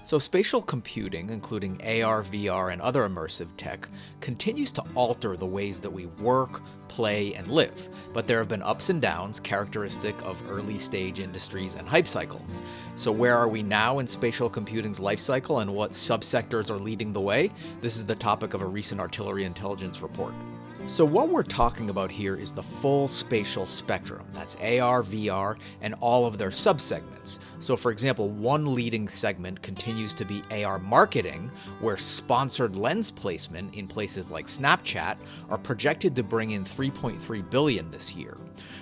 So spatial computing, including AR, VR, and other immersive tech, continues to alter the ways that we work, play, and live. But there have been ups and downs characteristic of early stage industries and hype cycles. So where are we now in spatial computing's life cycle and what subsectors are leading the way? This is the topic of a recent artillery intelligence report. So what we're talking about here is the full spatial spectrum. That's AR, VR, and all of their subsegments. So for example, one leading segment continues to be AR marketing, where sponsored lens placement in places like Snapchat are projected to bring in $3.3 billion this year.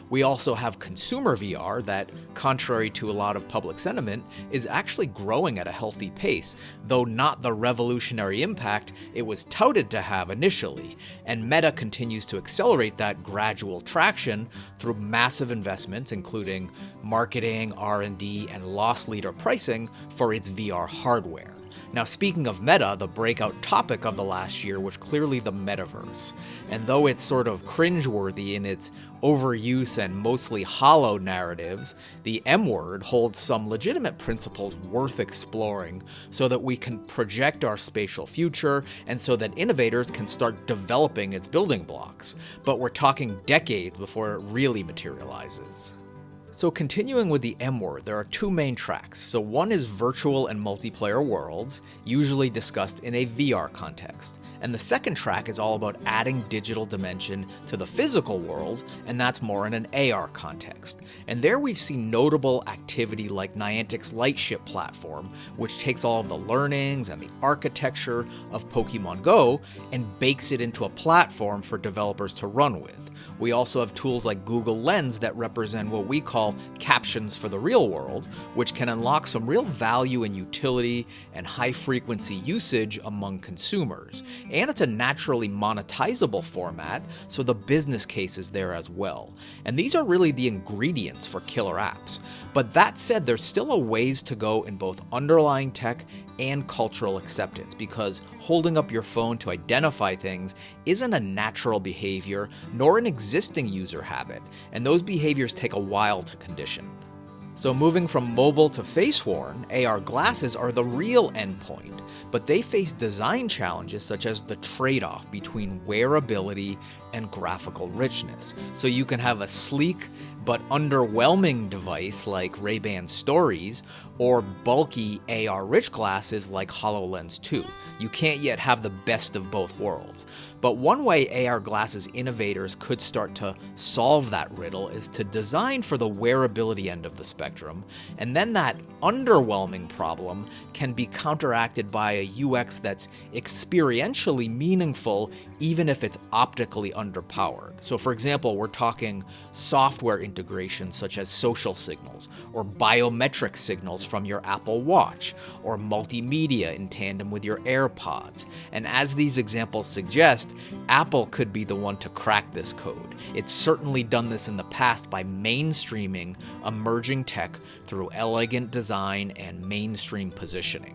We also have consumer VR that, contrary to a lot of public sentiment, is actually growing at a healthy pace, though not the revolutionary impact it was touted to have initially, and Meta continues to accelerate that gradual traction through massive investments, including marketing, R&D, and loss leader pricing for its VR hardware. Now, speaking of Meta, the breakout topic of the last year was clearly the metaverse. And though it's sort of cringeworthy in its overuse and mostly hollow narratives, the M word holds some legitimate principles worth exploring so that we can project our spatial future and so that innovators can start developing its building blocks. But we're talking decades before it really materializes. So continuing with the M word, there are two main tracks. So one is virtual and multiplayer worlds, usually discussed in a VR context. And the second track is all about adding digital dimension to the physical world, and that's more in an AR context. And there we've seen notable activity like Niantic's Lightship platform, which takes all of the learnings and the architecture of Pokemon Go and bakes it into a platform for developers to run with. We also have tools like Google Lens that represent what we call captions for the real world, which can unlock some real value and utility and high-frequency usage among consumers. And it's a naturally monetizable format, so the business case is there as well. And these are really the ingredients for killer apps. But that said, there's still a ways to go in both underlying tech and cultural acceptance, because holding up your phone to identify things isn't a natural behavior nor an existing user habit, and those behaviors take a while to condition. So moving from mobile to face-worn, AR glasses are the real endpoint, but they face design challenges such as the trade-off between wearability and graphical richness. So you can have a sleek but underwhelming device like Ray-Ban Stories, or bulky AR-rich glasses like HoloLens 2. You can't yet have the best of both worlds. But one way AR glasses innovators could start to solve that riddle is to design for the wearability end of the spectrum, and then that underwhelming problem can be counteracted by a UX that's experientially meaningful even if it's optically underpowered. So for example, we're talking software integrations such as social signals, or biometric signals from your Apple Watch, or multimedia in tandem with your AirPods. And as these examples suggest, Apple could be the one to crack this code. It's certainly done this in the past by mainstreaming emerging tech through elegant design and mainstream positioning.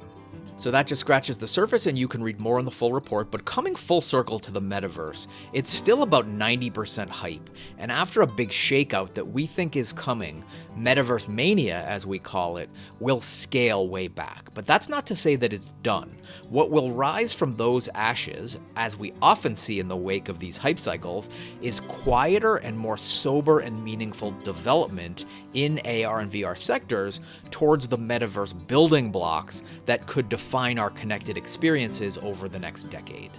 So that just scratches the surface, and you can read more in the full report, but coming full circle to the metaverse, it's still about 90% hype, and after a big shakeout that we think is coming, Metaverse Mania, as we call it, will scale way back. But that's not to say that it's done. What will rise from those ashes, as we often see in the wake of these hype cycles, is quieter and more sober and meaningful development in AR and VR sectors towards the metaverse building blocks that could define our connected experiences over the next decade.